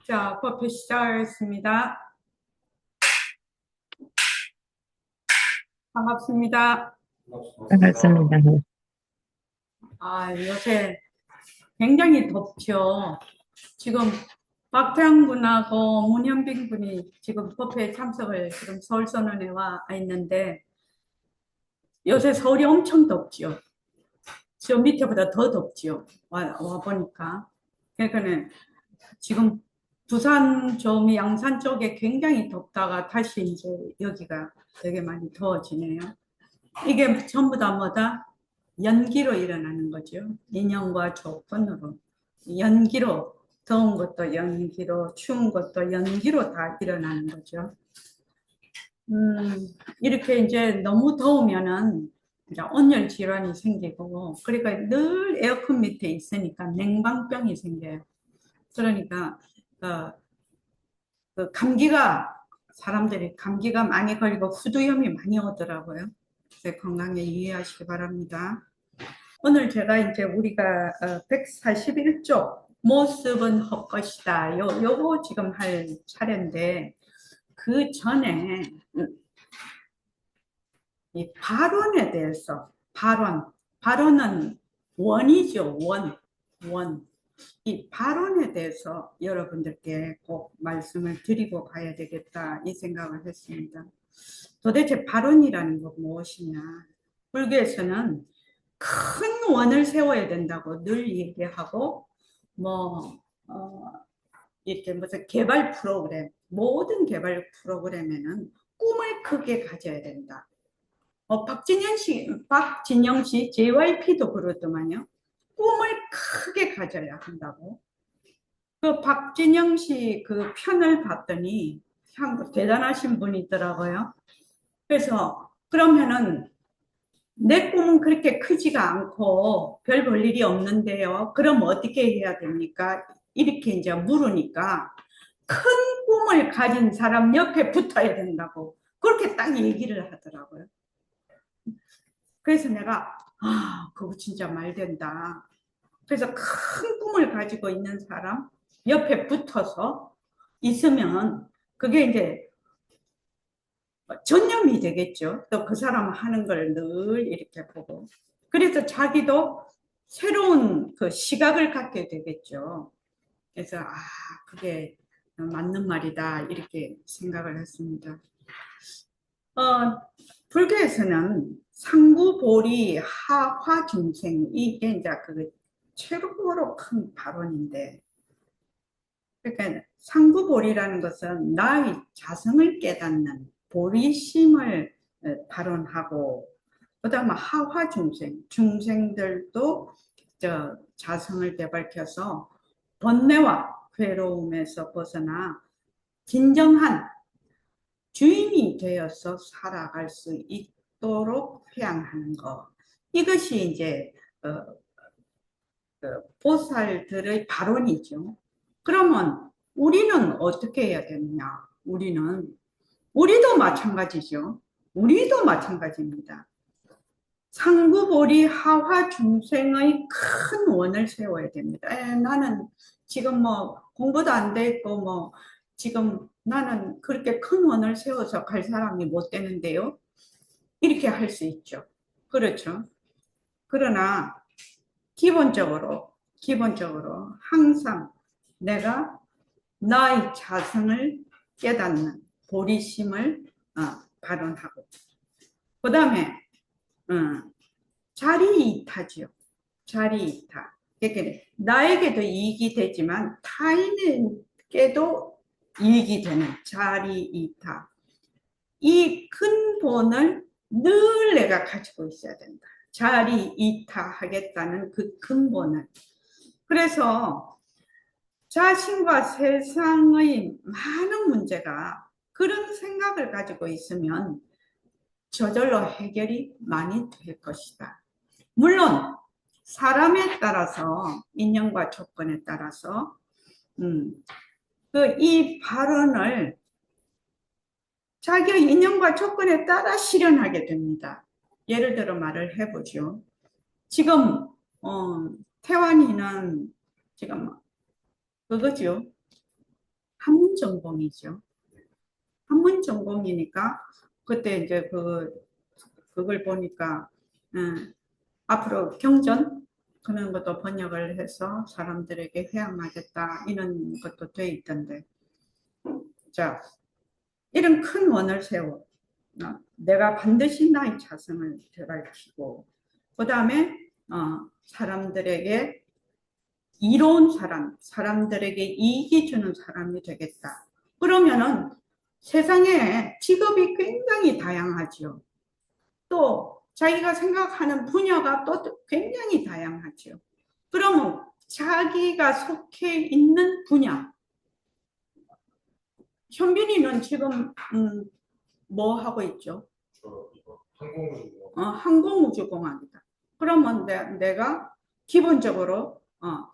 자, 커피 시작하겠습니다. 반갑습니다. 반갑습니다. 요새 굉장히 덥죠. 지금 박태환 군하고 문현빈 군이 지금 커피에 참석을 지금 서울선언에 와 있는데 요새 서울이 엄청 덥죠. 저 밑에보다 더 덥죠. 와 보니까. 그러니까 지금 부산 좀 양산 쪽에 굉장히 덥다가 다시 이제 여기가 되게 많이 더워지네요. 이게 전부 다 뭐다? 연기로 일어나는 거죠. 인연과 조건으로. 연기로, 더운 것도 연기로, 추운 것도 연기로 다 일어나는 거죠. 이렇게 이제 너무 더우면은 이제 온열 질환이 생기고, 그러니까 늘 에어컨 밑에 있으니까 냉방병이 생겨요. 그러니까, 어, 그 감기가, 사람들이 감기가 많이 걸리고 후두염이 많이 오더라고요. 그래서 건강에 유의하시기 바랍니다. 오늘 제가 이제 우리가 141쪽 모습은 헛것이다. 요거 지금 할 차례인데 그 전에 이 발언에 대해서 발언은 원이죠. 원. 이 발언에 대해서 여러분들께 꼭 말씀을 드리고 가야 되겠다 이 생각을 했습니다. 도대체 발언이라는 건 무엇이냐? 불교에서는 큰 원을 세워야 된다고 늘 얘기하고, 뭐, 이렇게 무슨 개발 프로그램, 모든 개발 프로그램에는 꿈을 크게 가져야 된다. 박진영 씨, JYP도 그러더만요. 꿈을 크게 가져야 한다고. 그 박진영 씨 그 편을 봤더니 참 대단하신 분이더라고요. 그래서 그러면은 내 꿈은 그렇게 크지가 않고 별 볼 일이 없는데요. 그럼 어떻게 해야 됩니까? 이렇게 이제 물으니까 큰 꿈을 가진 사람 옆에 붙어야 된다고 그렇게 딱 얘기를 하더라고요. 그래서 내가 그거 진짜 말 된다. 그래서 큰 꿈을 가지고 있는 사람 옆에 붙어서 있으면 그게 이제 전념이 되겠죠. 또 그 사람 하는 걸 늘 이렇게 보고. 그래서 자기도 새로운 그 시각을 갖게 되겠죠. 그래서, 그게 맞는 말이다. 이렇게 생각을 했습니다. 어, 불교에서는 상구보리 하화중생, 이게 이제 그 최고로 큰 발언인데, 그러니까 상구보리라는 것은 나의 자성을 깨닫는 보리심을 발언하고, 그다음에 하화 중생들도 저 자성을 되밝혀서 번뇌와 괴로움에서 벗어나 진정한 주인이 되어서 살아갈 수 있도록 회양하는 것. 이것이 이제 어, 보살들의 발언이죠. 그러면 우리는 어떻게 해야 되느냐? 우리도 마찬가지죠. 우리도 마찬가지입니다. 상구보리 하화 중생의 큰 원을 세워야 됩니다. 나는 지금 뭐 공부도 안 돼 있고 뭐 지금 나는 그렇게 큰 원을 세워서 갈 사람이 못 되는데요. 이렇게 할 수 있죠. 그렇죠. 그러나 기본적으로 항상 내가 나의 자성을 깨닫는 보리심을 발언하고 그 다음에 자리이타지요. 자리이타. 그러니까 나에게도 이익이 되지만 타인에게도 이익이 되는 자리이타. 이 근본을 늘 내가 가지고 있어야 된다. 자리이타하겠다는 그 근본을. 그래서 자신과 세상의 많은 문제가 그런 생각을 가지고 있으면 저절로 해결이 많이 될 것이다. 물론 사람에 따라서 인연과 조건에 따라서 이 발언을 자기의 인연과 조건에 따라 실현하게 됩니다. 예를 들어 말을 해보죠. 지금 태환이는 지금 그거죠. 한문 전공이죠. 한문 전공이니까 그때 이제 그걸 보니까 앞으로 경전 그런 것도 번역을 해서 사람들에게 회양하겠다 이런 것도 돼 있던데, 자, 이런 큰 원을 세워 내가 반드시 나의 자성을 되찾고 그 다음에 사람들에게 이로운 사람, 사람들에게 이익이 주는 사람이 되겠다. 그러면은 세상에 직업이 굉장히 다양하죠. 또 자기가 생각하는 분야가 또 굉장히 다양하죠. 그러면 자기가 속해 있는 분야, 현빈이는 지금 뭐 하고 있죠? 항공우주공학이다. 그러면 내가 기본적으로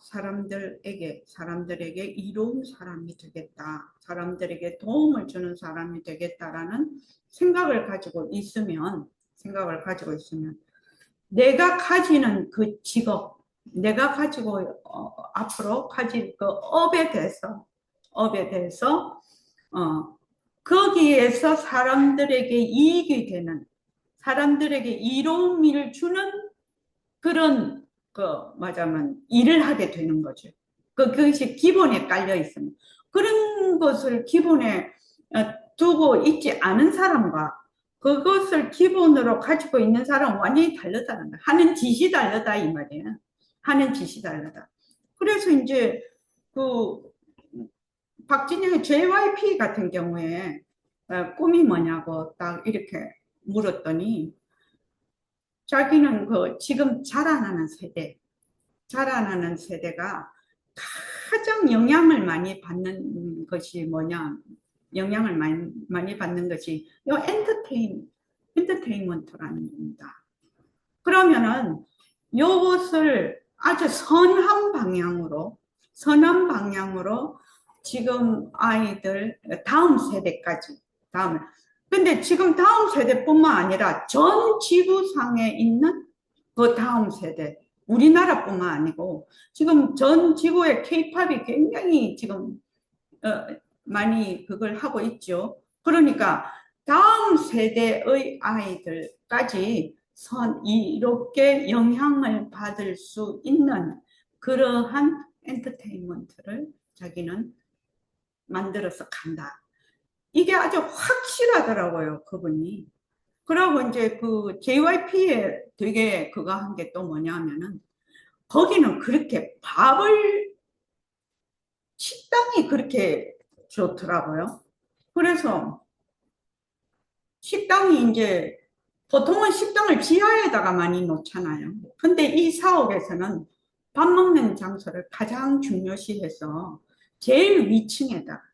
사람들에게 이로운 사람이 되겠다. 사람들에게 도움을 주는 사람이 되겠다라는 생각을 가지고 있으면 내가 가지는 그 직업, 내가 가지고 앞으로 가질 그 업에 대해서 거기에서 사람들에게 이익이 되는, 사람들에게 이로운 일을 주는 그런 말하자면 일을 하게 되는 거죠. 그것이 기본에 깔려 있습니다. 그런 것을 기본에 두고 있지 않은 사람과 그것을 기본으로 가지고 있는 사람은 완전히 다르다는 거야. 하는 짓이 다르다 이 말이에요. 하는 짓이 다르다. 그래서 이제 그 박진영의 JYP 같은 경우에 꿈이 뭐냐고 딱 이렇게 물었더니 자기는 지금 자라나는 세대가 가장 영향을 많이 받는 것이 뭐냐, 영향을 많이 받는 것이 이 엔터테인먼트라는 겁니다. 그러면은 이것을 아주 선한 방향으로 지금 아이들 다음 세대까지 근데 지금 다음 세대뿐만 아니라 전 지구상에 있는 그 다음 세대, 우리나라뿐만 아니고 지금 전 지구의 케이팝이 굉장히 지금 많이 그걸 하고 있죠. 그러니까 다음 세대의 아이들까지 이롭게 영향을 받을 수 있는 그러한 엔터테인먼트를 자기는 만들어서 간다. 이게 아주 확실하더라고요, 그분이. 그러고 이제 그 JYP에 되게 그거 한 게 또 뭐냐면은 거기는 그렇게 식당이 그렇게 좋더라고요. 그래서 식당이 이제 보통은 식당을 지하에다가 많이 놓잖아요. 근데 이 사옥에서는 밥 먹는 장소를 가장 중요시해서 제일 위층에다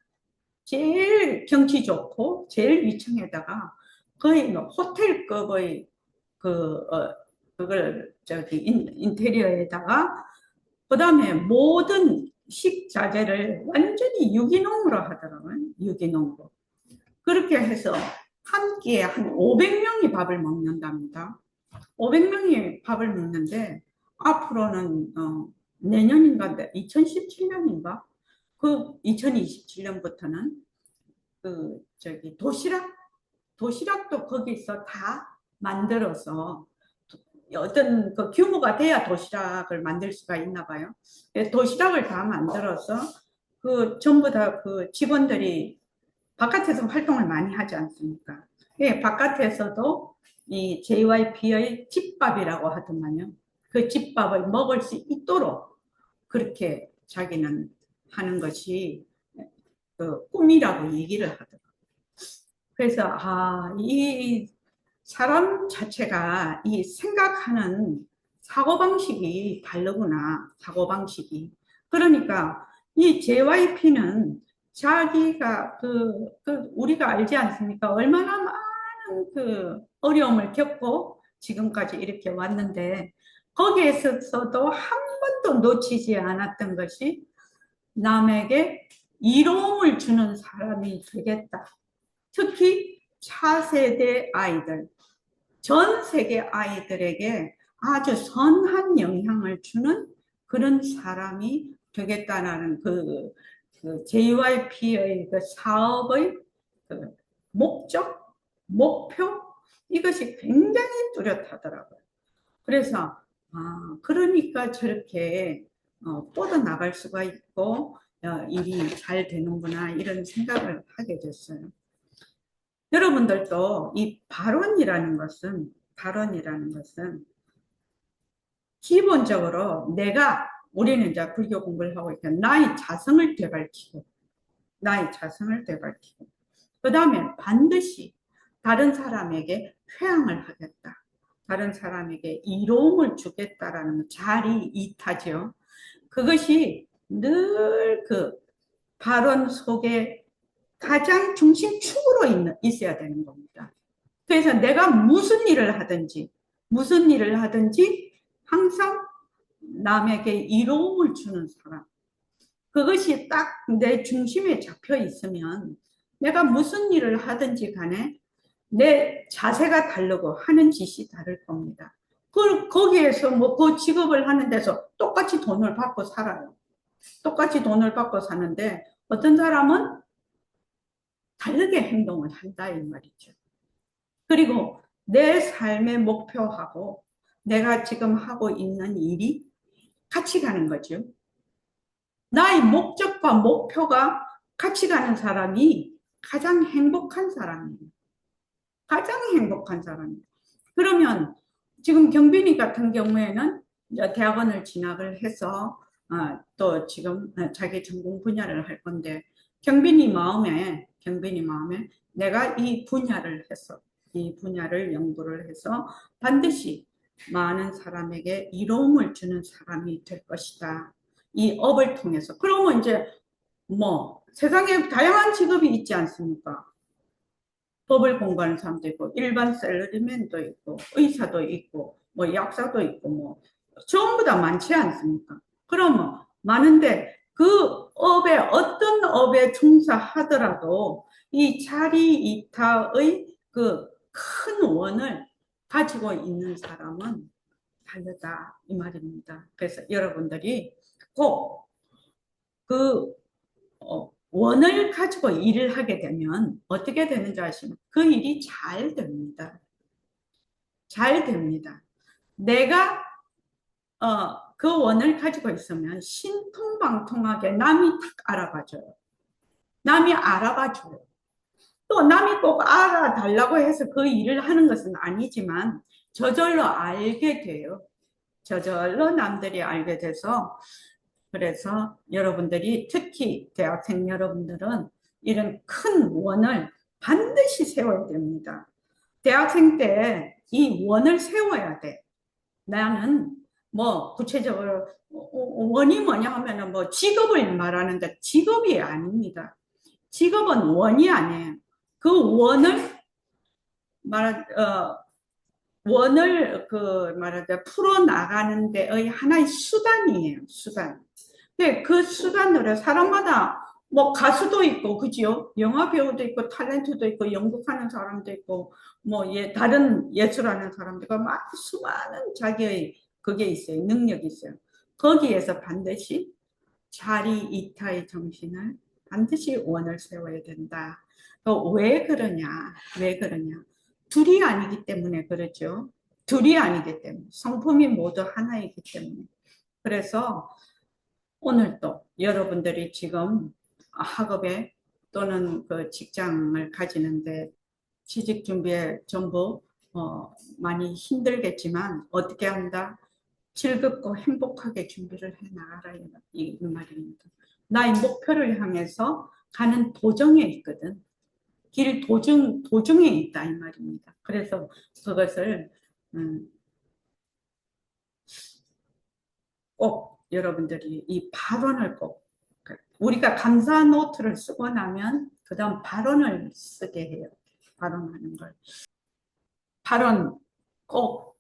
제일 경치 좋고 제일 위층에다가 거의 뭐 호텔급의 그걸 인테리어에다가 그다음에 모든 식자재를 완전히 유기농으로 하더라고요. 유기농으로. 그렇게 해서 한 끼에 한 500명이 밥을 먹는답니다. 500명이 밥을 먹는데 앞으로는 내년인가 2017년인가 그 2027년부터는 도시락도 거기서 다 만들어서 어떤 그 규모가 돼야 도시락을 만들 수가 있나 봐요. 도시락을 다 만들어서 전부 다 그 직원들이 바깥에서 활동을 많이 하지 않습니까? 예, 바깥에서도 이 JYP의 집밥이라고 하더만요. 그 집밥을 먹을 수 있도록 그렇게 자기는 하는 것이 그 꿈이라고 얘기를 하더라고요. 그래서 이 사람 자체가 이 생각하는 사고방식이 다르구나. 사고방식이. 그러니까 이 JYP는 자기가 우리가 알지 않습니까? 얼마나 많은 어려움을 겪고 지금까지 이렇게 왔는데 거기에서도 한 번도 놓치지 않았던 것이 남에게 이로움을 주는 사람이 되겠다. 특히 차세대 아이들, 전 세계 아이들에게 아주 선한 영향을 주는 그런 사람이 되겠다는 그 JYP의 그 사업의 그 목적, 목표 이것이 굉장히 뚜렷하더라고요. 그래서 그러니까 저렇게 뻗어나갈 수가 있고 일이 잘 되는구나 이런 생각을 하게 됐어요. 여러분들도 이 발언이라는 것은 기본적으로 우리는 이제 불교 공부를 하고 있으니까 나의 자성을 되밟히고 그 다음에 반드시 다른 사람에게 회항을 하겠다. 다른 사람에게 이로움을 주겠다라는 자리이타죠. 그것이 늘 그 발언 속에 가장 중심축으로 있어야 되는 겁니다. 그래서 내가 무슨 일을 하든지 항상 남에게 이로움을 주는 사람. 그것이 딱 내 중심에 잡혀 있으면 내가 무슨 일을 하든지 간에 내 자세가 다르고 하는 짓이 다를 겁니다. 거기에서 뭐 그 직업을 하는 데서 똑같이 돈을 받고 살아요. 똑같이 돈을 받고 사는데 어떤 사람은 다르게 행동을 한다 이 말이죠. 그리고 내 삶의 목표하고 내가 지금 하고 있는 일이 같이 가는 거죠. 나의 목적과 목표가 같이 가는 사람이 가장 행복한 사람이에요. 가장 행복한 사람이에요. 그러면 지금 경빈이 같은 경우에는 대학원을 진학을 해서 또 지금 자기 전공 분야를 할 건데 경빈이 마음에 내가 이 분야를 연구를 해서 반드시 많은 사람에게 이로움을 주는 사람이 될 것이다. 이 업을 통해서. 그러면 이제 뭐 세상에 다양한 직업이 있지 않습니까? 법을 공부하는 사람도 있고 일반 샐러리맨도 있고 의사도 있고 뭐 약사도 있고 뭐 전부 다 많지 않습니까? 그러면 많은데 그 어떤 업에 종사하더라도 이 자리이타의 그 큰 원을 가지고 있는 사람은 다르다 이 말입니다. 그래서 여러분들이 꼭 그 원을 가지고 일을 하게 되면 어떻게 되는지 아시면 그 일이 잘 됩니다. 잘 됩니다. 내가 그 원을 가지고 있으면 신통방통하게 남이 딱 알아봐줘요. 남이 알아봐줘요. 또 남이 꼭 알아달라고 해서 그 일을 하는 것은 아니지만 저절로 알게 돼요. 저절로 남들이 알게 돼서 그래서 여러분들이 특히 대학생 여러분들은 이런 큰 원을 반드시 세워야 됩니다. 대학생 때 이 원을 세워야 돼. 나는 뭐 구체적으로 원이 뭐냐 하면은 뭐 직업을 말하는데 직업이 아닙니다. 직업은 원이 아니에요. 그 원을 말하자 풀어 나가는 데의 하나의 수단이에요. 수단. 근데 그 수단으로 사람마다 뭐 가수도 있고 그죠? 영화 배우도 있고 탤런트도 있고 연극하는 사람도 있고 뭐 다른 예술하는 사람도 있고 막 수많은 자기의 그게 있어요. 능력이 있어요. 거기에서 반드시 자리 이타의 정신을 반드시 원을 세워야 된다. 왜 그러냐? 왜 그러냐? 둘이 아니기 때문에 그렇죠. 둘이 아니기 때문에 성품이 모두 하나이기 때문에 그래서 오늘 또 여러분들이 지금 학업에 또는 그 직장을 가지는데 취직 준비에 전부 많이 힘들겠지만 어떻게 한다? 즐겁고 행복하게 준비를 해 나가라 이 말입니다. 나의 목표를 향해서 가는 도정에 있거든. 도중에 있다 이 말입니다. 그래서 그것을 꼭 여러분들이 이 발언을 꼭 우리가 감사 노트를 쓰고 나면 그 다음 발언을 쓰게 해요. 발언하는 걸. 꼭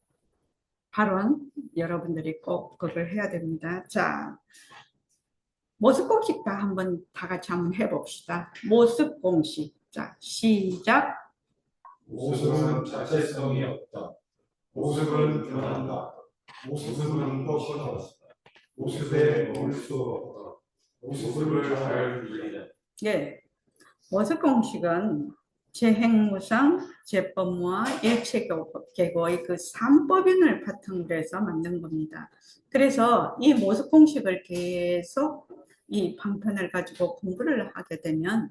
발언 여러분들이 꼭 그걸 해야 됩니다. 자, 모습 공식 다 같이 한번 해봅시다. 모습 공식. 자, 시작. 모습은 자체성이 없다. 모습은 변한다. 모습은 꺾어졌다. 모습에 머물 수 없다. 모습을 잘 불리는 예, 모습 공식은 재행무상, 재법무와 일체계고의 그 삼법인을 바탕으로 해서 만든 겁니다. 그래서 이 모습 공식을 계속 이 방편을 가지고 공부를 하게 되면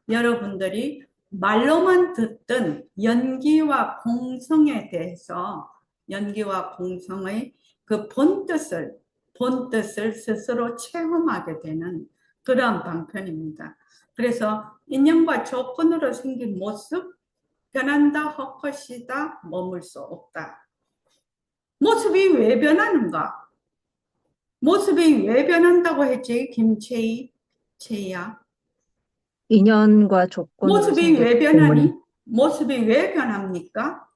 여러분들이 말로만 듣던 연기와 공성에 대해서 연기와 공성의 그 본뜻을 스스로 체험하게 되는 그러한 방편입니다. 그래서 인연과 조건으로 생긴 모습, 변한다, 헛것이다, 머물 수 없다. 모습이 왜 변하는가? 모습이 왜 변한다고 했지, 김채희, 채희야? 인연과 조건으로 모습이 왜 생겼기 때문에 변하니? 모습이 왜 변합니까?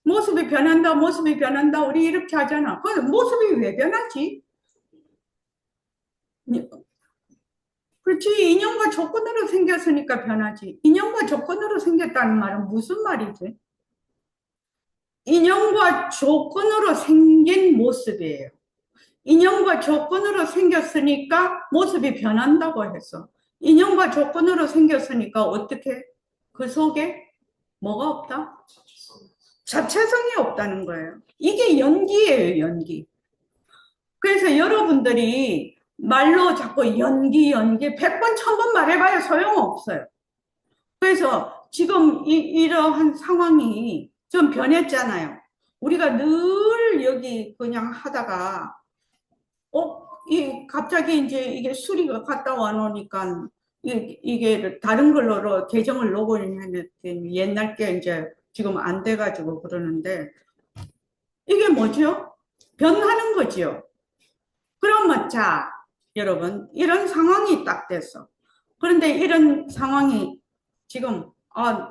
모습이 변한다, 모습이 변한다, 우리 이렇게 하잖아. 그 모습이 왜 변하지? 그렇지, 인연과 조건으로 생겼으니까 변하지. 인연과 조건으로 생겼다는 말은 무슨 말이지? 인연과 조건으로 생긴 모습이에요. 인연과 조건으로 생겼으니까 모습이 변한다고 해서 인연과 조건으로 생겼으니까 어떻게 그 속에 뭐가 없다? 자체성이 없다는 거예요. 이게 연기예요, 연기. 그래서 여러분들이 말로 자꾸 연기, 100번, 1000번 말해봐야 소용없어요. 그래서 지금 이러한 상황이 좀 변했잖아요. 우리가 늘 여기 그냥 하다가, 갑자기 이제 이게 수리가 갔다 와 놓으니까, 이게 다른 걸로 계정을 로그인했더니 옛날 게 이제 지금 안 돼가지고 그러는데, 이게 뭐죠? 변하는 거지요. 그러면 자, 여러분, 이런 상황이 딱 됐어. 그런데 이런 상황이 지금,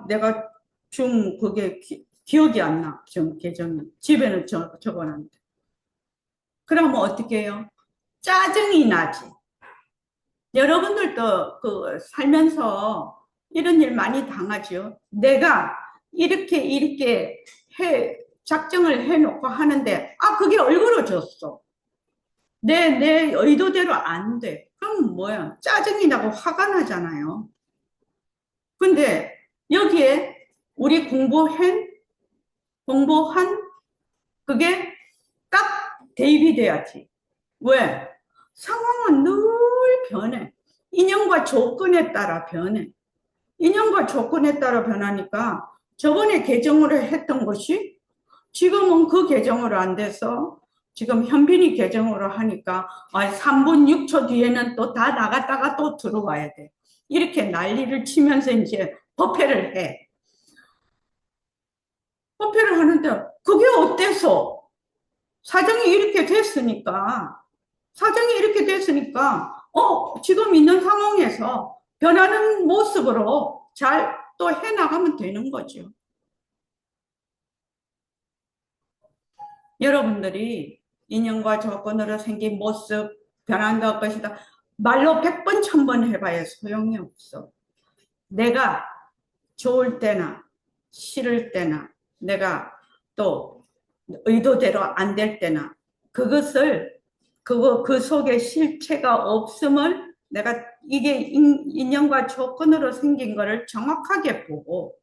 내가 좀 그게 기억이 안 나. 좀 계정이. 집에는 적어놨는데. 그러면 어떻게 해요? 짜증이 나지. 여러분들도 그 살면서 이런 일 많이 당하죠. 내가 이렇게 작정을 해놓고 하는데, 그게 얼굴어졌어. 내 의도대로 안 돼. 그럼 뭐야? 짜증이 나고 화가 나잖아요. 근데 여기에 우리 공부한 그게 딱 대입이 돼야지. 왜? 상황은 늘 변해. 인연과 조건에 따라 변해. 인연과 조건에 따라 변하니까 저번에 개정으로 했던 것이 지금은 그 개정으로 안 돼서 지금 현빈이 개정으로 하니까 3분 6초 뒤에는 또 다 나갔다가 또 들어와야 돼. 이렇게 난리를 치면서 이제 법회를 해. 법회를 하는데 그게 어때서? 사정이 이렇게 됐으니까 지금 있는 상황에서 변하는 모습으로 잘 또 해나가면 되는 거죠. 여러분들이 인연과 조건으로 생긴 모습 변한다 것이다. 말로 100번, 1000번 해봐야 소용이 없어. 내가 좋을 때나 싫을 때나 내가 또 의도대로 안 될 때나 그 속에 실체가 없음을 내가 이게 인연과 조건으로 생긴 거를 정확하게 보고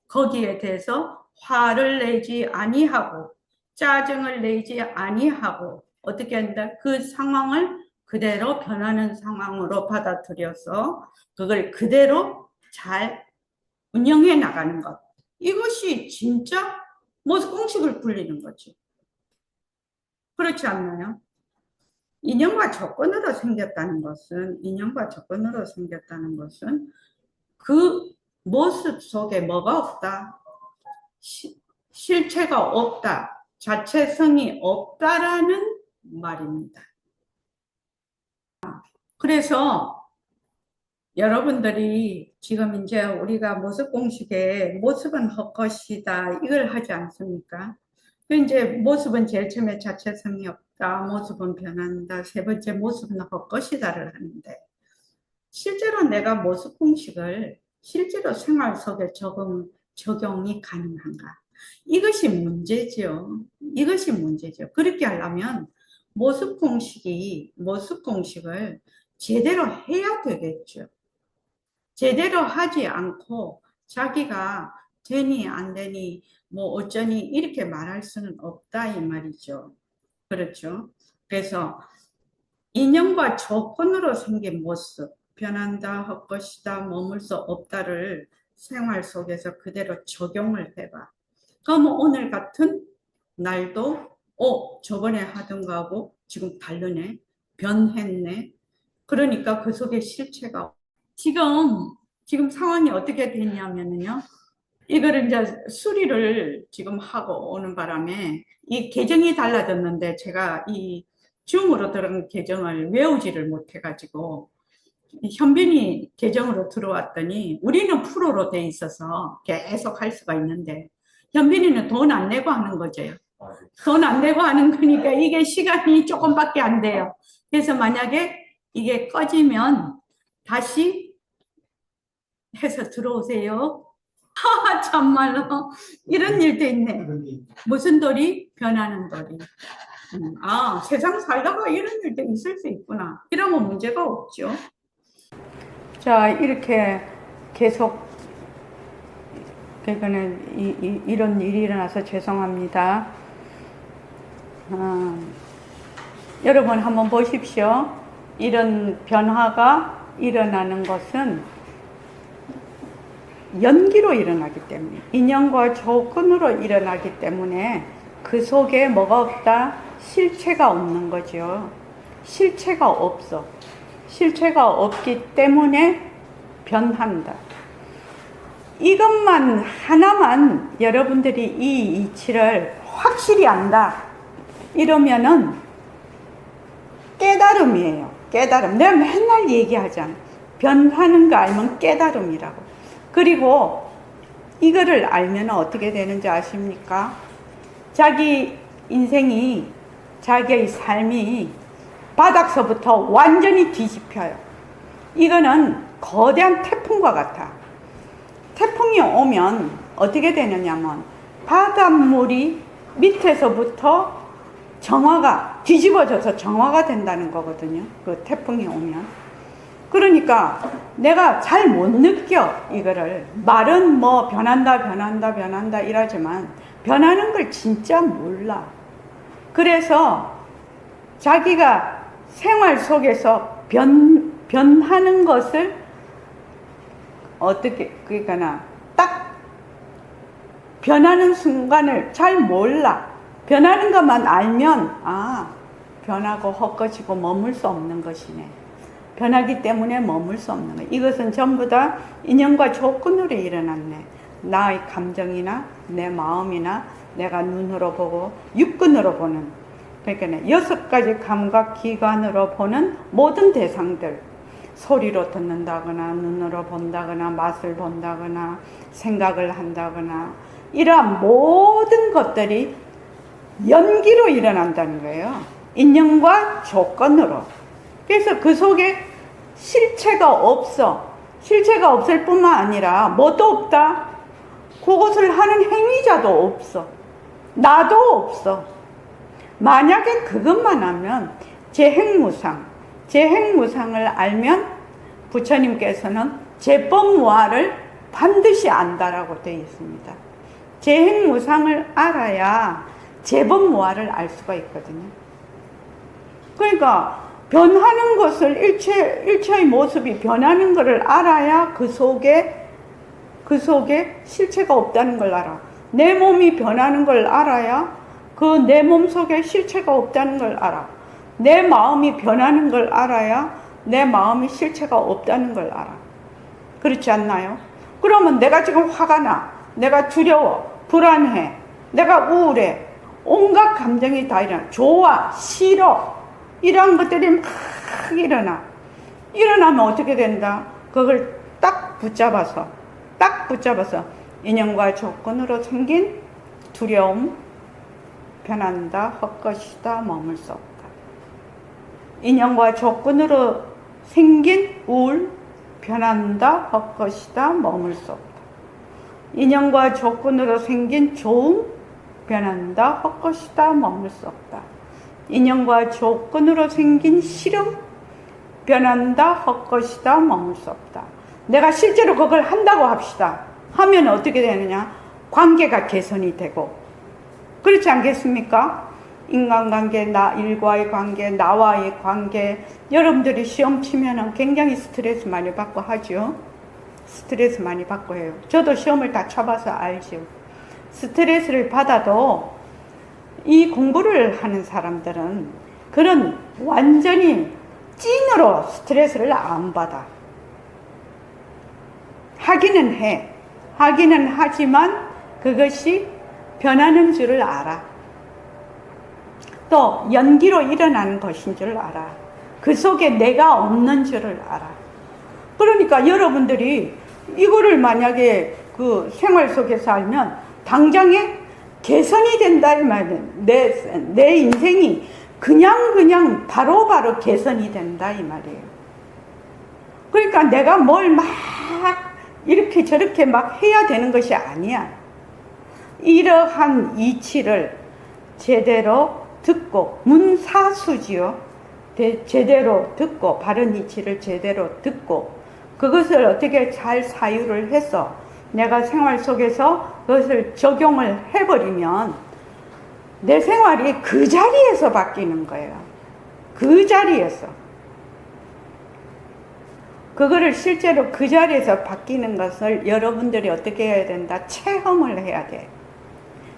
거기에 대해서 화를 내지 아니하고 짜증을 내지 아니하고 어떻게 한다? 그 상황을 그대로 변하는 상황으로 받아들여서 그걸 그대로 잘 운영해 나가는 것. 이것이 진짜 모습 공식을 굴리는 거지. 그렇지 않나요? 인연과 조건으로 생겼다는 것은 그 모습 속에 뭐가 없다? 실체가 없다. 자체성이 없다라는 말입니다. 그래서 여러분들이 지금 이제 우리가 모습 공식에 모습은 헛것이다 이걸 하지 않습니까? 이제 모습은 제일 처음에 자체성이 없다, 모습은 변한다, 세 번째 모습은 헛것이다를 하는데 실제로 내가 모습 공식을 실제로 생활 속에 적용이 가능한가? 이것이 문제죠. 이것이 문제죠. 그렇게 하려면 모습 공식을 제대로 해야 되겠죠. 제대로 하지 않고 자기가 되니 안 되니 뭐 어쩌니 이렇게 말할 수는 없다 이 말이죠. 그렇죠. 그래서 인연과 조건으로 생긴 모습, 변한다, 헛것이다, 머물 수 없다를 생활 속에서 그대로 적용을 해봐. 그럼 오늘 같은 날도 저번에 하던 거하고 지금 다르네, 변했네. 그러니까 그 속에 실체가 지금 상황이 어떻게 됐냐면요. 이거를 이제 수리를 지금 하고 오는 바람에 이 계정이 달라졌는데 제가 이 줌으로 들은 계정을 외우지를 못해가지고 현빈이 계정으로 들어왔더니 우리는 프로로 돼 있어서 계속 할 수가 있는데 현빈이는 돈 안 내고 하는 거죠. 돈 안 내고 하는 거니까 이게 시간이 조금밖에 안 돼요. 그래서 만약에 이게 꺼지면 다시 해서 들어오세요. 참말로 이런 일도 있네. 무슨 돌이? 변하는 돌이. 세상 살다가 이런 일도 있을 수 있구나. 이러면 문제가 없죠. 자, 이렇게 계속 그러니까는 이런 일이 일어나서 죄송합니다. 여러분 한번 보십시오. 이런 변화가 일어나는 것은 연기로 일어나기 때문에, 인연과 조건으로 일어나기 때문에 그 속에 뭐가 없다? 실체가 없는 거죠. 실체가 없어. 실체가 없기 때문에 변한다. 이것만 하나만 여러분들이 이 이치를 확실히 안다. 이러면은 깨달음이에요. 깨달음. 내가 맨날 얘기하잖아. 변하는 거 알면 깨달음이라고. 그리고 이거를 알면 어떻게 되는지 아십니까? 자기 인생이, 자기의 삶이 바닥서부터 완전히 뒤집혀요. 이거는 거대한 태풍과 같아. 태풍이 오면 어떻게 되느냐면 바닷물이 밑에서부터 정화가 뒤집어져서 정화가 된다는 거거든요. 그 태풍이 오면. 그러니까 내가 잘 못 느껴 이거를. 말은 뭐 변한다 이러지만 변하는 걸 진짜 몰라. 그래서 자기가 생활 속에서 변하는 것을 어떻게 그러니까 딱 변하는 순간을 잘 몰라. 변하는 것만 알면 변하고 헛것이고 머물 수 없는 것이네. 변하기 때문에 머물 수 없는 것. 이것은 전부 다 인연과 조건으로 일어났네. 나의 감정이나 내 마음이나 내가 눈으로 보고 육근으로 보는, 그러니까 6가지 감각 기관으로 보는 모든 대상들, 소리로 듣는다거나 눈으로 본다거나 맛을 본다거나 생각을 한다거나 이러한 모든 것들이 연기로 일어난다는 거예요. 인연과 조건으로. 그래서 그 속에 실체가 없어. 실체가 없을 뿐만 아니라 뭐도 없다. 그것을 하는 행위자도 없어. 나도 없어. 만약에 그것만 하면 재행무상을 알면 부처님께서는 제법무화를 반드시 안다라고 되어 있습니다. 재행무상을 알아야 제법무화를 알 수가 있거든요. 그러니까 변하는 것을 일체의 모습이 변하는 것을 알아야 그 속에 실체가 없다는 걸 알아. 내 몸이 변하는 걸 알아야 그 내 몸 속에 실체가 없다는 걸 알아. 내 마음이 변하는 걸 알아야 내 마음이 실체가 없다는 걸 알아. 그렇지 않나요? 그러면 내가 지금 화가 나, 내가 두려워, 불안해, 내가 우울해, 온갖 감정이 다 일어나. 좋아, 싫어, 이런 것들이 막 일어나면 어떻게 된다? 그걸 딱 붙잡아서 인연과 조건으로 생긴 두려움, 변한다, 헛것이다, 머물 수 없다. 인연과 조건으로 생긴 우울, 변한다, 헛것이다, 머물 수 없다. 인연과 조건으로 생긴 좋음 변한다 헛것이다 머물 수 없다. 인연과 조건으로 생긴 싫음 변한다 헛것이다 머물 수 없다. 내가 실제로 그걸 한다고 합시다. 하면 어떻게 되느냐? 관계가 개선이 되고, 그렇지 않겠습니까? 인간관계, 일과의 관계, 나와의 관계. 여러분들이 시험 치면은 굉장히 스트레스 많이 받고 하죠. 스트레스 많이 받고 해요. 저도 시험을 다 쳐봐서 알죠. 스트레스를 받아도 이 공부를 하는 사람들은 그런 완전히 찐으로 스트레스를 안 받아. 하기는 해. 하기는 하지만 그것이 변하는 줄을 알아. 또 연기로 일어나는 것인 줄 알아. 그 속에 내가 없는 줄을 알아. 그러니까 여러분들이 이거를 만약에 그 생활 속에서 알면 당장에 개선이 된다 이 말이에요. 내 인생이 그냥 바로바로 개선이 된다 이 말이에요. 그러니까 내가 뭘 막 이렇게 저렇게 막 해야 되는 것이 아니야. 이러한 이치를 제대로 듣고, 문사수지요. 제대로 듣고, 바른 이치를 제대로 듣고, 그것을 어떻게 잘 사유를 해서 내가 생활 속에서 그것을 적용을 해버리면 내 생활이 그 자리에서 바뀌는 거예요. 그 자리에서. 그거를 실제로 그 자리에서 바뀌는 것을 여러분들이 어떻게 해야 된다? 체험을 해야 돼.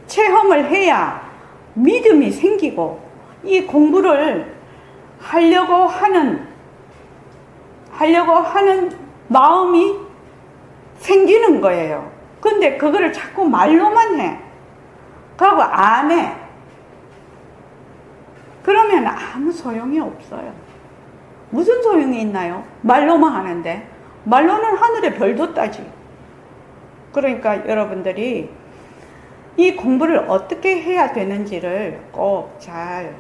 체험을 해야 믿음이 생기고 이 공부를 하려고 하는 마음이 생기는 거예요. 근데 그거를 자꾸 말로만 해. 그하고 안 해. 그러면 아무 소용이 없어요. 무슨 소용이 있나요? 말로만 하는데. 말로는 하늘에 별도 따지. 그러니까 여러분들이 이 공부를 어떻게 해야 되는지를 꼭 잘,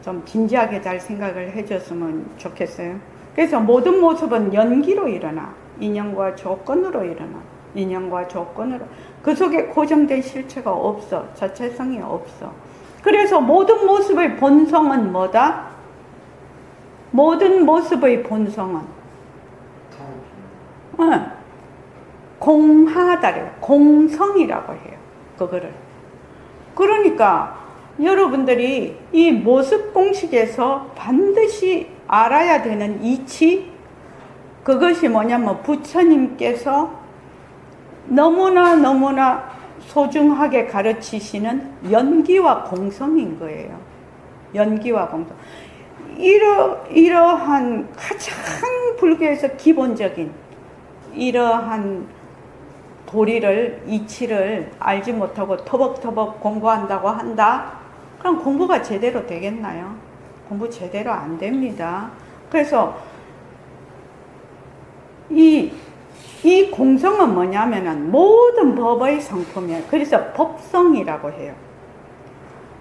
좀 진지하게 잘 생각을 해줬으면 좋겠어요. 그래서 모든 모습은 연기로 일어나. 인연과 조건으로 일어나. 인연과 조건으로. 그 속에 고정된 실체가 없어. 자체성이 없어. 그래서 모든 모습의 본성은 뭐다? 모든 모습의 본성은 공하다래요. 공성이라고 해요. 그거를. 그러니까 여러분들이 이 모습 공식에서 반드시 알아야 되는 이치, 그것이 뭐냐면 부처님께서 너무나 소중하게 가르치시는 연기와 공성인 거예요. 연기와 공성. 이러한 가장 불교에서 기본적인 이러한 도리를, 이치를 알지 못하고 터벅터벅 공부한다고 한다? 그럼 공부가 제대로 되겠나요? 공부 제대로 안 됩니다. 그래서 이 공성은 뭐냐면은 모든 법의 성품이에요. 그래서 법성이라고 해요.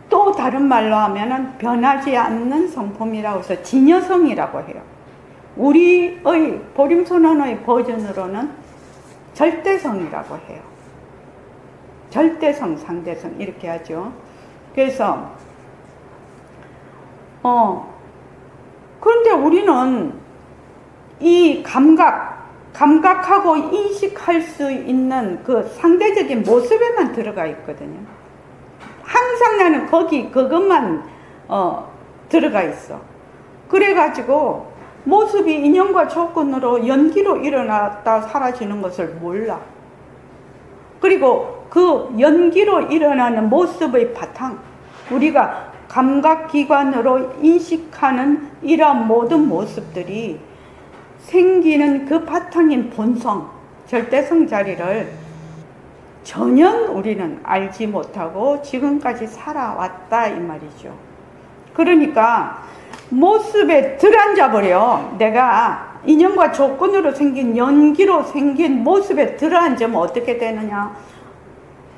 또 다른 말로 하면은 변하지 않는 성품이라고 해서 진여성이라고 해요. 우리의 보림선언의 버전으로는 절대성이라고 해요. 절대성, 상대성 이렇게 하죠. 그래서 그런데 우리는 이 감각하고 인식할 수 있는 그 상대적인 모습에만 들어가 있거든요. 항상 나는 그것만 들어가 있어. 그래가지고 모습이 인연과 조건으로 연기로 일어났다 사라지는 것을 몰라. 그리고 그 연기로 일어나는 모습의 바탕, 우리가 감각기관으로 인식하는 이러한 모든 모습들이 생기는 그 바탕인 본성, 절대성 자리를 전혀 우리는 알지 못하고 지금까지 살아왔다 이 말이죠. 그러니까 모습에 들어앉아버려. 내가 인연과 조건으로 생긴 연기로 생긴 모습에 들어앉으면 어떻게 되느냐?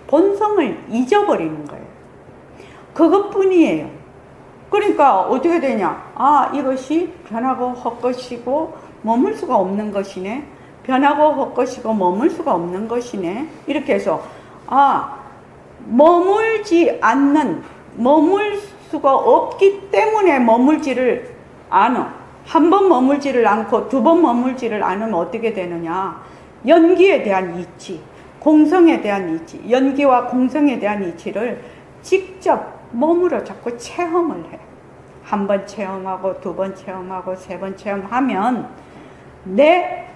본성을 잊어버리는 거예요. 그것뿐이에요. 그러니까 어떻게 되냐? 아, 이것이 변하고 헛것이고 머물 수가 없는 것이네. 변하고 헛것이고 머물 수가 없는 것이네. 이렇게 해서 머물지 않는, 머물 수가 없기 때문에 머물지를 않아. 한 번 머물지를 않고 두 번 머물지를 않으면 어떻게 되느냐. 연기에 대한 이치, 공성에 대한 이치, 연기와 공성에 대한 이치를 직접 몸으로 자꾸 체험을 해. 한 번 체험하고 두 번 체험하고 세 번 체험하면 내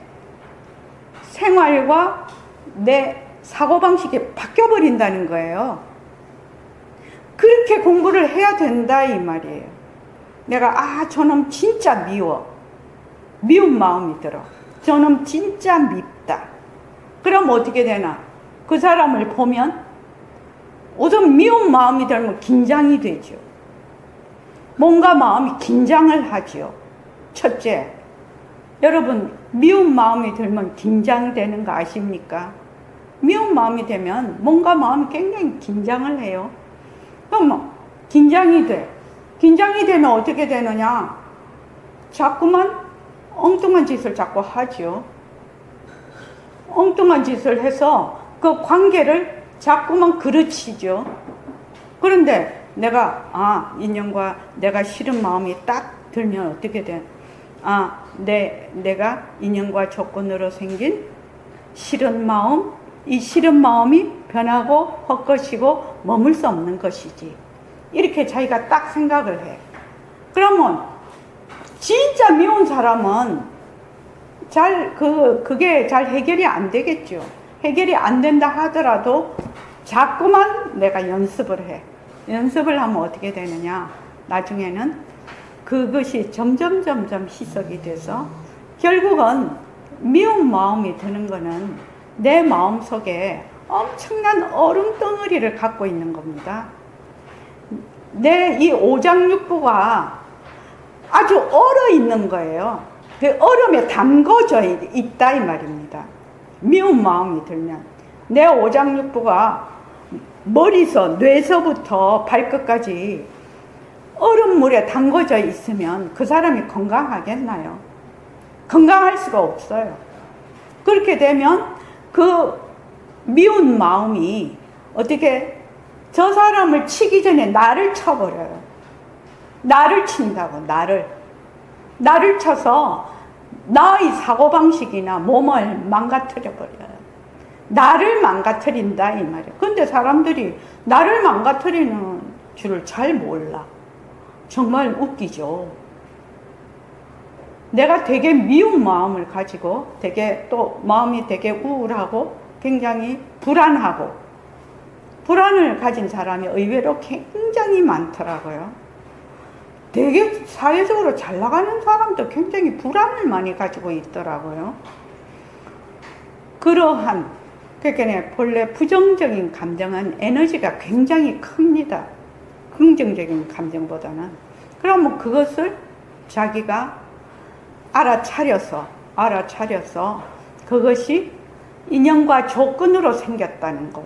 생활과 내 사고방식이 바뀌어버린다는 거예요. 그렇게 공부를 해야 된다 이 말이에요. 내가 저놈 진짜 미워. 미운 마음이 들어. 저놈 진짜 밉다. 그럼 어떻게 되나? 그 사람을 보면 우선 미운 마음이 들면 긴장이 되죠. 뭔가 마음이 긴장을 하죠. 첫째, 여러분 미운 마음이 들면 긴장되는 거 아십니까? 미운 마음이 되면 뭔가 마음이 굉장히 긴장을 해요. 그럼 긴장이 돼. 긴장이 되면 어떻게 되느냐? 자꾸만 엉뚱한 짓을 자꾸 하죠. 엉뚱한 짓을 해서 그 관계를 자꾸만 그르치죠. 그런데 내가 인연과 내가 싫은 마음이 딱 들면 어떻게 돼? 내가 인연과 조건으로 생긴 싫은 마음, 이 싫은 마음이 변하고 헛것이고 머물 수 없는 것이지. 이렇게 자기가 딱 생각을 해. 그러면 진짜 미운 사람은 그게 잘 해결이 안 되겠죠. 해결이 안 된다 하더라도 자꾸만 내가 연습을 해. 연습을 하면 어떻게 되느냐? 나중에는 그것이 점점 희석이 돼서 결국은 미운 마음이 드는 거는 내 마음 속에 엄청난 얼음 덩어리를 갖고 있는 겁니다. 내 이 오장육부가 아주 얼어 있는 거예요. 그 얼음에 담궈져 있다 이 말입니다. 미운 마음이 들면 내 오장육부가 뇌서부터 발끝까지 얼음물에 담궈져 있으면 그 사람이 건강하겠나요? 건강할 수가 없어요. 그렇게 되면 그 미운 마음이 어떻게 저 사람을 치기 전에 나를 쳐버려요. 나를 친다고, 나를 쳐서 나의 사고방식이나 몸을 망가뜨려버려요. 나를 망가뜨린다 이 말이에요. 근데 사람들이 나를 망가뜨리는 줄을 잘 몰라. 정말 웃기죠. 내가 되게 미운 마음을 가지고 또 마음이 되게 우울하고 굉장히 불안을 가진 사람이 의외로 굉장히 많더라고요. 되게 사회적으로 잘 나가는 사람도 굉장히 불안을 많이 가지고 있더라고요. 그러니까 본래 부정적인 감정은 에너지가 굉장히 큽니다. 긍정적인 감정보다는. 그러면 그것을 자기가 알아차려서 그것이 인연과 조건으로 생겼다는 것.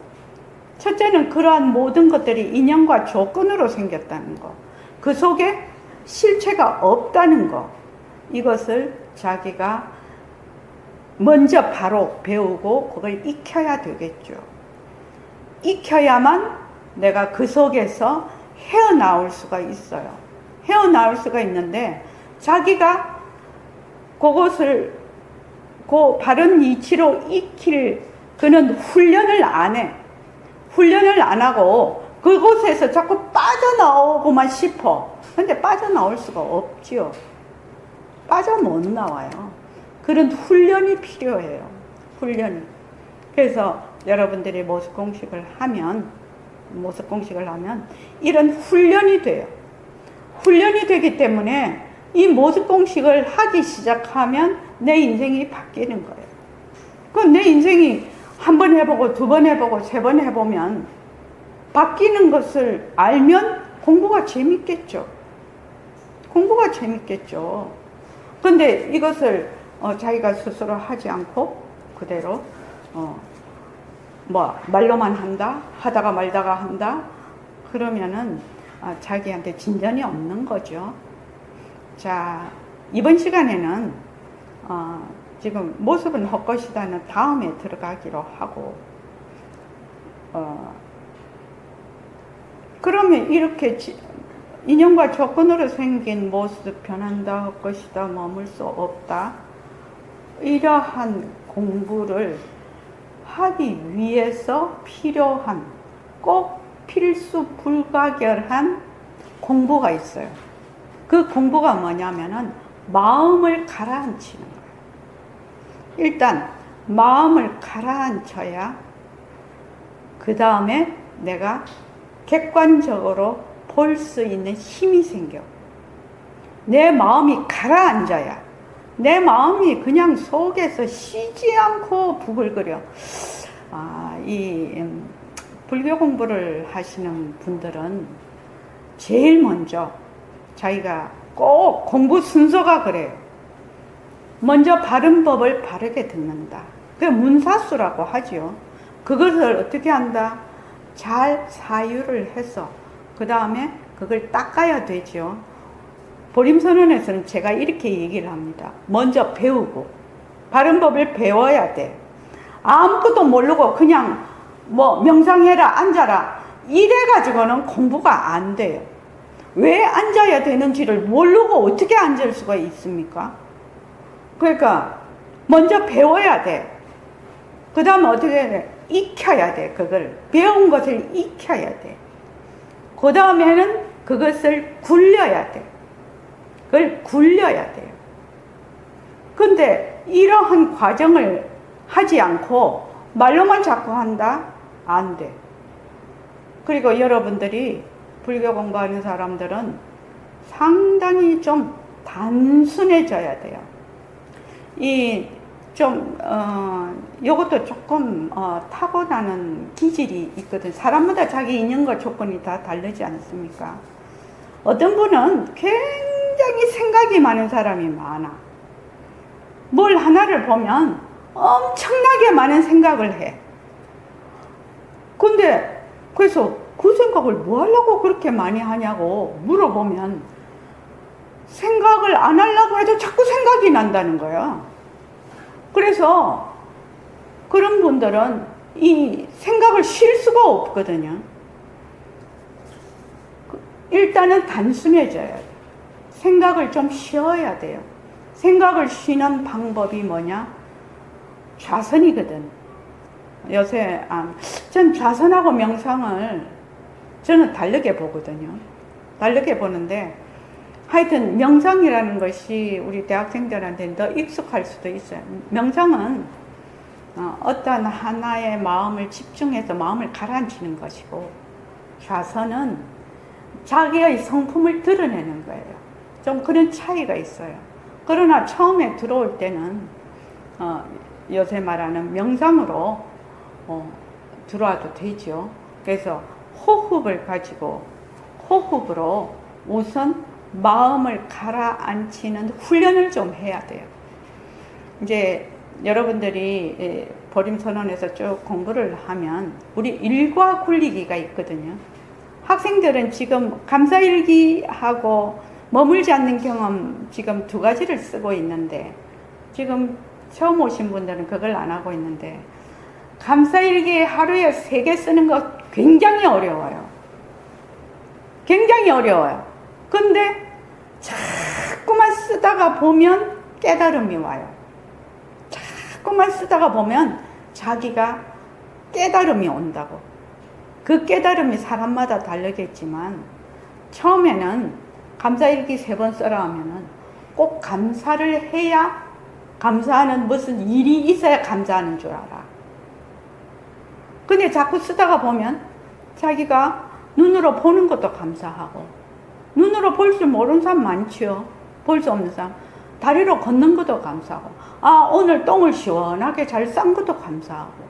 첫째는 그러한 모든 것들이 인연과 조건으로 생겼다는 것. 그 속에 실체가 없다는 것. 이것을 자기가 먼저 바로 배우고 그걸 익혀야 되겠죠. 익혀야만 내가 그 속에서 헤어나올 수가 있어요. 헤어나올 수가 있는데 자기가 그것을 그 바른 이치로 익힐 그는 훈련을 안 해. 훈련을 안 하고 그곳에서 자꾸 빠져나오고만 싶어. 근데 빠져나올 수가 없지요. 빠져 못 나와요. 그런 훈련이 필요해요. 훈련이. 그래서 여러분들이 모습공식을 하면 이런 훈련이 돼요. 훈련이 되기 때문에 이 모습공식을 하기 시작하면 내 인생이 바뀌는 거예요. 그럼 내 인생이 한 번 해보고 두 번 해보고 세 번 해보면 바뀌는 것을 알면 공부가 재밌겠죠. 근데 이것을 자기가 스스로 하지 않고 그대로 말로만 한다, 하다가 말다가 한다, 그러면은 자기한테 진전이 없는 거죠. 자, 이번 시간에는 지금 모습은 헛것이다는 다음에 들어가기로 하고, 그러면 이렇게 인연과 조건으로 생긴 모습 변한다, 헛것이다, 머물 수 없다, 이러한 공부를 하기 위해서 필요한, 꼭 필수 불가결한 공부가 있어요. 그 공부가 뭐냐면은 마음을 가라앉히는 거예요. 일단 마음을 가라앉혀야 그 다음에 내가 객관적으로 볼 수 있는 힘이 생겨. 내 마음이 가라앉아야, 내 마음이 그냥 속에서 쉬지 않고 부글거려. 불교 공부를 하시는 분들은 제일 먼저 자기가 꼭 공부 순서가 그래요. 먼저 바른 법을 바르게 듣는다. 그게 문사수라고 하죠. 그것을 어떻게 한다? 잘 사유를 해서 그 다음에 그걸 닦아야 되죠. 보림선언에서는 제가 이렇게 얘기를 합니다. 먼저 배우고, 바른 법을 배워야 돼. 아무것도 모르고 그냥 뭐 명상해라, 앉아라, 이래가지고는 공부가 안 돼요. 왜 앉아야 되는지를 모르고 어떻게 앉을 수가 있습니까? 그러니까 먼저 배워야 돼. 그 다음에 어떻게 해야 돼? 익혀야 돼. 그걸 배운 것을 익혀야 돼. 그 다음에는 그것을 굴려야 돼. 그걸 굴려야 돼요. 근데 이러한 과정을 하지 않고 말로만 자꾸 한다? 안 돼. 그리고 여러분들이 불교 공부하는 사람들은 상당히 좀 단순해져야 돼요. 요것도 조금 타고나는 기질이 있거든. 사람마다 자기 인연과 조건이 다 다르지 않습니까? 어떤 분은 굉장히 생각이 많은 사람이 많아. 뭘 하나를 보면 엄청나게 많은 생각을 해. 근데 그래서 그 생각을 뭐 하려고 그렇게 많이 하냐고 물어보면 생각을 안 하려고 해도 자꾸 생각이 난다는 거야. 그래서 그런 분들은 이 생각을 쉴 수가 없거든요. 일단은 단순해져야 돼요. 생각을 좀 쉬어야 돼요. 생각을 쉬는 방법이 뭐냐? 좌선이거든. 요새 전 좌선하고 명상을 저는 다르게 보거든요. 다르게 보는데 하여튼 명상이라는 것이 우리 대학생들한테는 더 익숙할 수도 있어요. 명상은 어떤 하나의 마음을 집중해서 마음을 가라앉히는 것이고, 좌선은 자기의 성품을 드러내는 거예요. 좀 그런 차이가 있어요. 그러나 처음에 들어올 때는 요새 말하는 명상으로 들어와도 되죠. 그래서 호흡을 가지고 호흡으로 우선 마음을 가라앉히는 훈련을 좀 해야 돼요. 이제 여러분들이 보림선언에서 쭉 공부를 하면 우리 일과 굴리기가 있거든요. 학생들은 지금 감사일기하고 머물지 않는 경험 지금 두 가지를 쓰고 있는데, 지금 처음 오신 분들은 그걸 안 하고 있는데, 감사일기 하루에 3개 쓰는 거 굉장히 어려워요. 굉장히 어려워요. 근데 자꾸만 쓰다가 보면 깨달음이 와요. 자꾸만 쓰다가 보면 자기가 깨달음이 온다고. 그 깨달음이 사람마다 다르겠지만, 처음에는 감사일기 3번 써라 하면은 꼭 감사를 해야, 감사하는 무슨 일이 있어야 감사하는 줄 알아. 근데 자꾸 쓰다가 보면 자기가 눈으로 보는 것도 감사하고, 눈으로 볼 줄 모르는 사람 많죠. 볼 수 없는 사람. 다리로 걷는 것도 감사하고, 오늘 똥을 시원하게 잘 싼 것도 감사하고.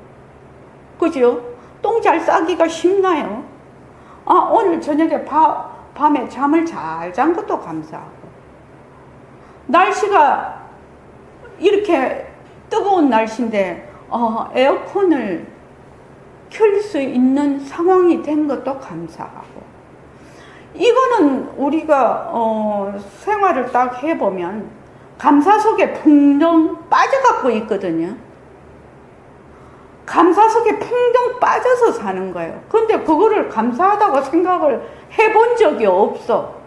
그죠? 똥 잘 싸기가 쉽나요? 오늘 저녁에 밤에 잠을 잘 잔 것도 감사하고. 날씨가 이렇게 뜨거운 날씨인데 에어컨을 켤 수 있는 상황이 된 것도 감사하고. 이거는 우리가 생활을 딱 해보면 감사 속에 풍덩 빠져갖고 있거든요. 감사 속에 풍덩 빠져서 사는 거예요. 근데 그거를 감사하다고 생각을 해본 적이 없어.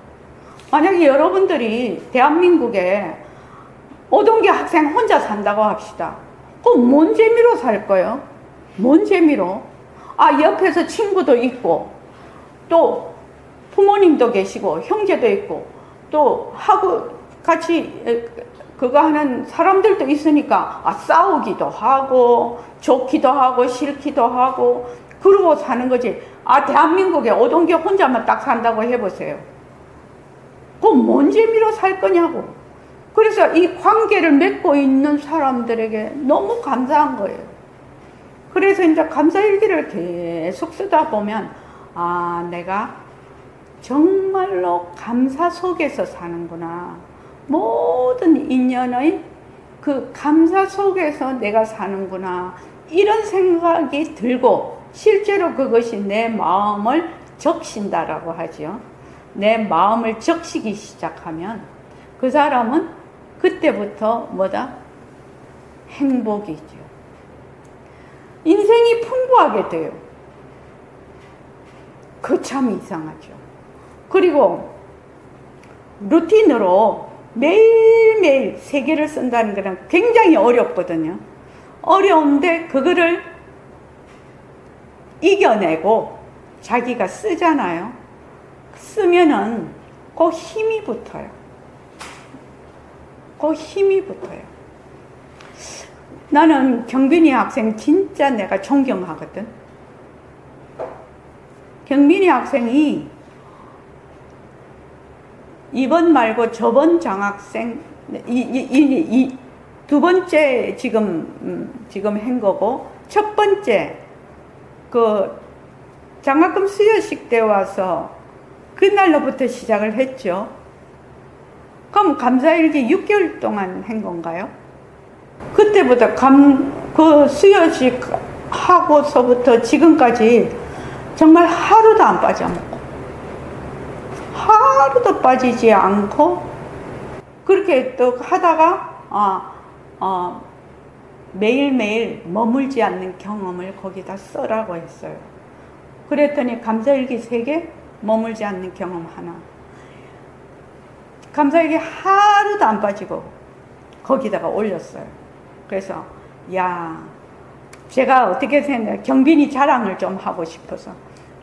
만약에 여러분들이 대한민국에 오동기 학생 혼자 산다고 합시다. 그럼 뭔 재미로 살 거예요? 뭔 재미로? 아, 옆에서 친구도 있고, 또 부모님도 계시고, 형제도 있고, 또 하고 같이 그거 하는 사람들도 있으니까, 아, 싸우기도 하고, 좋기도 하고, 싫기도 하고, 그러고 사는 거지. 아, 대한민국에 오동기 혼자만 딱 산다고 해보세요. 그럼 뭔 재미로 살 거냐고. 그래서 이 관계를 맺고 있는 사람들에게 너무 감사한 거예요. 그래서 이제 감사일기를 계속 쓰다 보면, 아, 내가 정말로 감사 속에서 사는구나. 모든 인연의 그 감사 속에서 내가 사는구나. 이런 생각이 들고, 실제로 그것이 내 마음을 적신다라고 하죠. 내 마음을 적시기 시작하면 그 사람은 그때부터 뭐다? 행복이죠. 인생이 풍부하게 돼요. 그 참 이상하죠. 그리고 루틴으로 매일매일 세계를 쓴다는 것은 굉장히 어렵거든요. 어려운데 그거를 이겨내고 자기가 쓰잖아요. 쓰면은 그 힘이 붙어요. 그 힘이 붙어요. 나는 경빈이 학생 진짜 내가 존경하거든. 경빈이 학생이 이번 말고 저번 장학생 두 번째 지금 한 거고, 첫 번째 그 장학금 수여식 때 와서 그날로부터 시작을 했죠. 그럼 감사일기 6개월 동안 한 건가요? 그때부터 그 수여식 하고서부터 지금까지 정말 하루도 안 빠져먹고, 하루도 빠지지 않고, 그렇게 또 하다가, 매일매일 머물지 않는 경험을 거기다 써라고 했어요. 그랬더니 감사일기 3개, 머물지 않는 경험 하나. 감사일기 하루도 안 빠지고 거기다가 올렸어요. 그래서 야, 제가 어떻게 생각해요? 경빈이 자랑을 좀 하고 싶어서.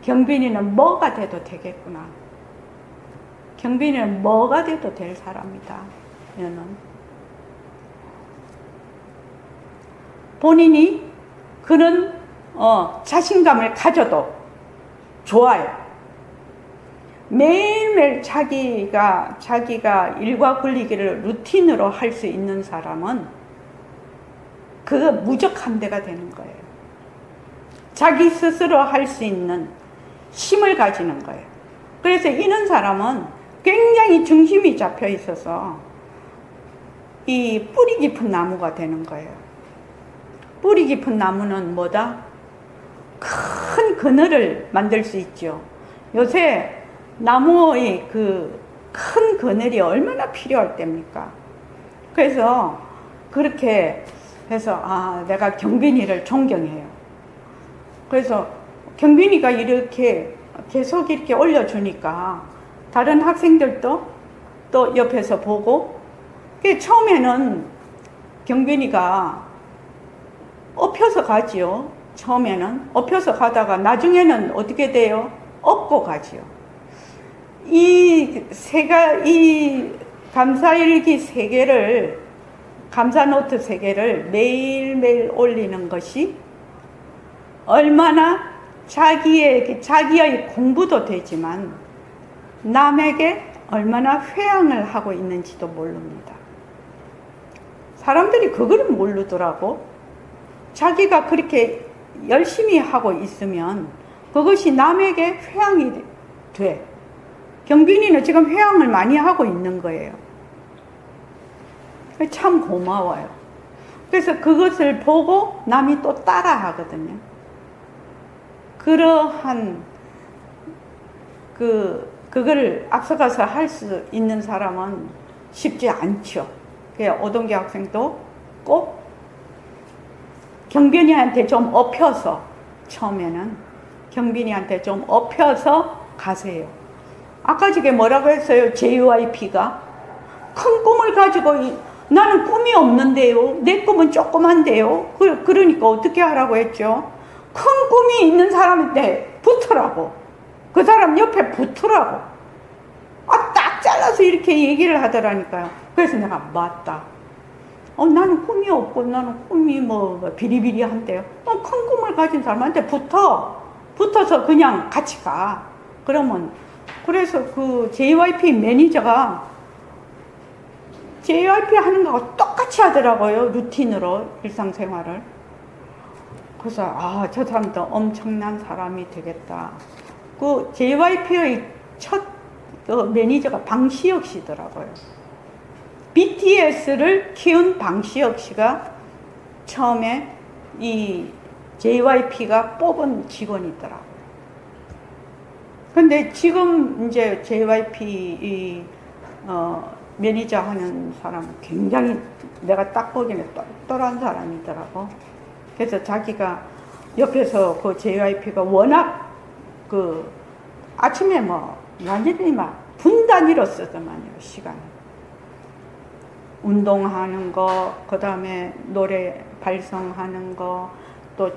경빈이는 뭐가 돼도 되겠구나. 경빈이는 뭐가 돼도 될 사람이다. 얘는 본인이 그런 자신감을 가져도 좋아요. 매일매일 자기가 일과 굴리기를 루틴으로 할 수 있는 사람은 그거 무적함대가 되는 거예요. 자기 스스로 할 수 있는 힘을 가지는 거예요. 그래서 이런 사람은 굉장히 중심이 잡혀 있어서 이 뿌리 깊은 나무가 되는 거예요. 뿌리 깊은 나무는 뭐다? 큰 그늘을 만들 수 있죠. 요새 나무의 그 큰 그늘이 얼마나 필요할 때입니까? 그래서 그렇게 해서 내가 경빈이를 존경해요. 그래서 경빈이가 이렇게 계속 이렇게 올려주니까 다른 학생들도 또 옆에서 보고, 처음에는 경빈이가 업혀서 가지요. 처음에는 업혀서 가다가 나중에는 어떻게 돼요? 업고 가지요. 이 감사일기 3개를, 감사노트 3개를 매일매일 올리는 것이 얼마나 자기의 공부도 되지만 남에게 얼마나 회양을 하고 있는지도 모릅니다. 사람들이 그걸 모르더라고. 자기가 그렇게 열심히 하고 있으면 그것이 남에게 회양이 돼. 경빈이는 지금 회양을 많이 하고 있는 거예요. 참 고마워요. 그래서 그것을 보고 남이 또 따라 하거든요. 그러한 그걸 앞서가서 할 수 있는 사람은 쉽지 않죠. 오동기 학생도 꼭 경빈이한테 좀 업혀서, 처음에는 경빈이한테 좀 업혀서 가세요. 아까 저게 뭐라고 했어요? JYP가 큰 꿈을 가지고 나는 꿈이 없는데요, 내 꿈은 조그만데요. 그러니까 어떻게 하라고 했죠? 큰 꿈이 있는 사람한테 붙으라고, 그 사람 옆에 붙으라고. 딱 잘라서 이렇게 얘기를 하더라니까요. 그래서 내가 맞다, 나는 꿈이 없고 나는 꿈이 뭐 비리비리한데요. 큰 꿈을 가진 사람한테 붙어서 그냥 같이 가. 그래서 그 JYP 매니저가 JYP 하는 거하고 똑같이 하더라고요. 루틴으로 일상생활을. 그래서 저 사람도 엄청난 사람이 되겠다. 그 JYP의 첫 매니저가 방시혁 씨더라고요. BTS를 키운 방시혁 씨가 처음에 이 JYP가 뽑은 직원이더라고요. 근데 지금 이제 JYP 매니저 하는 사람은 굉장히 내가 딱 보기에는 똘똘한 사람이더라고. 그래서 자기가 옆에서 그 JYP가 워낙 그 아침에 뭐 완전히 막 분단위로 쓰더만요, 시간. 운동하는 거, 그 다음에 노래 발성하는 거, 또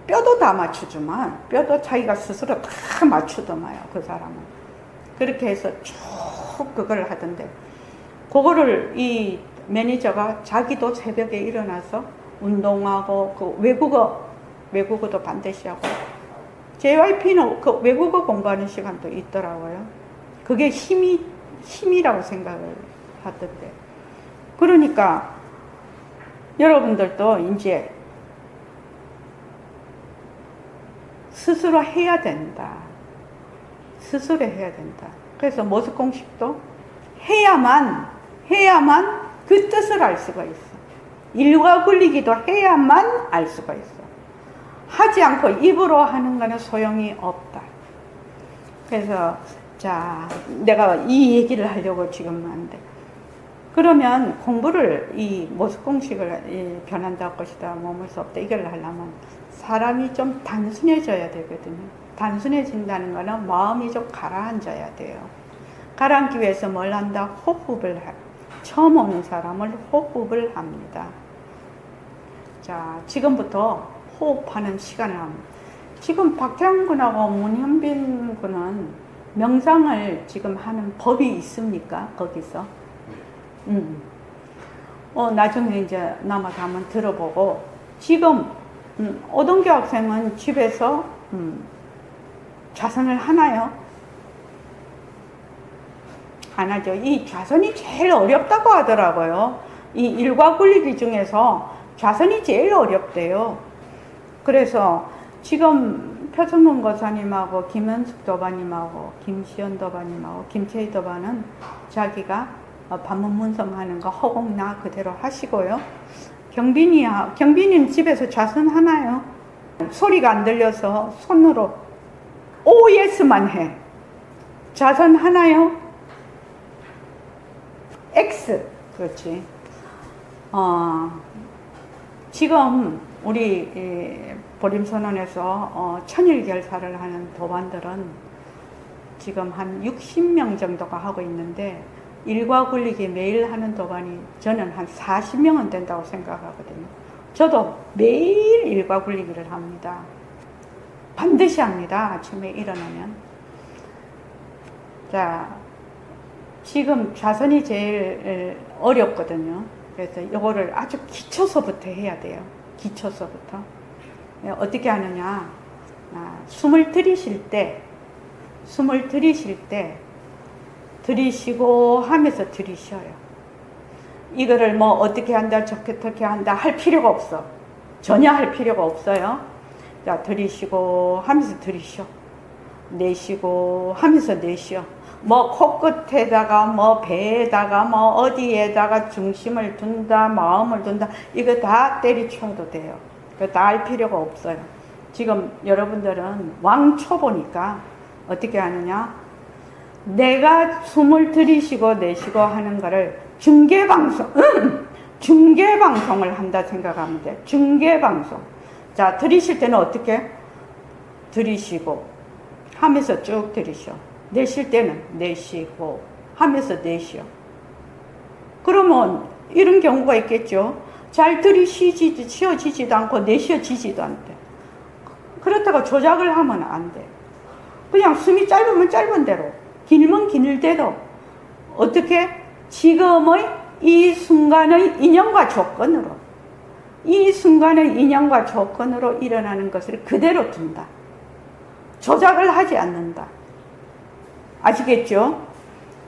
뼈도 다 맞추지만, 뼈도 자기가 스스로 다 맞추더만요, 그 사람은. 그렇게 해서 쭉 그걸 하던데, 그거를 이 매니저가 자기도 새벽에 일어나서 운동하고, 그 외국어도 반드시 하고, JYP는 그 외국어 공부하는 시간도 있더라고요. 그게 힘이라고 생각을 하던데. 그러니까 여러분들도 이제 스스로 해야 된다. 스스로 해야 된다. 그래서 모습 공식도 해야만 그 뜻을 알 수가 있어. 일과 굴리기도 해야만 알 수가 있어. 하지 않고 입으로 하는 거는 소용이 없다. 그래서 자, 내가 이 얘기를 하려고 지금 하는데, 그러면 공부를, 이 모습 공식을 변한다고 것이다, 머물 수 없다, 이걸 하려면 사람이 좀 단순해져야 되거든요. 단순해진다는 거는 마음이 좀 가라앉아야 돼요. 가라앉기 위해서 뭘 한다? 호흡을 해. 처음 오는 사람을 호흡을 합니다. 자, 지금부터 호흡하는 시간을 합니다. 지금 박태환 군하고 문현빈 군은 명상을 지금 하는 법이 있습니까? 거기서? 나중에 이제 남아서 한번 들어보고, 지금 오동규 학생은 집에서 좌선을 하나요? 안 하죠. 이 좌선이 제일 어렵다고 하더라고요. 이 일과 굴리기 중에서 좌선이 제일 어렵대요. 그래서 지금 표성문 거사님하고 김현숙 도바님하고 김시연 도바님하고 김채희 도바는 자기가 반문문성하는 거 허공나 그대로 하시고요. 경빈이는 집에서 좌선 하나요? 소리가 안 들려서 손으로 OS만 해. 좌선 하나요? X. 그렇지. 지금 우리 보림선언에서 천일결사를 하는 도반들은 지금 한 60명 정도가 하고 있는데, 일과 굴리기 매일 하는 도반이 저는 한 40명은 된다고 생각하거든요. 저도 매일 일과 굴리기를 합니다. 반드시 합니다. 아침에 일어나면. 자, 지금 좌선이 제일 어렵거든요. 그래서 이거를 아주 기초서부터 해야 돼요. 기초서부터. 어떻게 하느냐. 숨을 들이쉴 때 들이쉬고 하면서 들이쉬어요. 이거를 뭐 어떻게 한다, 어떻게 한다 할 필요가 없어. 전혀 할 필요가 없어요. 자, 들이쉬고 하면서 들이쉬어. 내쉬고 하면서 내쉬어. 뭐 코끝에다가 뭐 배에다가 뭐 어디에다가 중심을 둔다, 마음을 둔다, 이거 다 때리쳐도 돼요. 그거 다 할 필요가 없어요. 지금 여러분들은 왕초보니까 어떻게 하느냐, 내가 숨을 들이쉬고 내쉬고 하는 거를 중계방송, 중계방송을 한다 생각하면 돼. 중계방송. 자, 들이쉴 때는 어떻게? 들이쉬고 하면서 쭉 들이쉬어. 내쉴 때는 내쉬고 하면서 내쉬어. 그러면 이런 경우가 있겠죠. 잘 쉬어지지도 않고 내쉬어지지도 않대. 그렇다고 조작을 하면 안 돼. 그냥 숨이 짧으면 짧은 대로, 길면 길 대로 어떻게? 지금의 이 순간의 인연과 조건으로, 이 순간의 인연과 조건으로 일어나는 것을 그대로 둔다. 조작을 하지 않는다. 아시겠죠?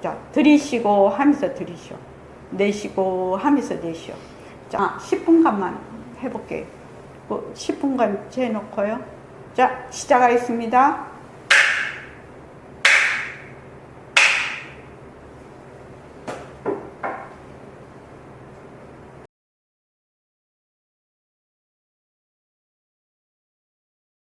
자, 들이쉬고 하면서 들이쉬어. 내쉬고 하면서 내쉬어. 자, 10분간만 해볼게요. 10분간 재놓고요. 자, 시작하겠습니다.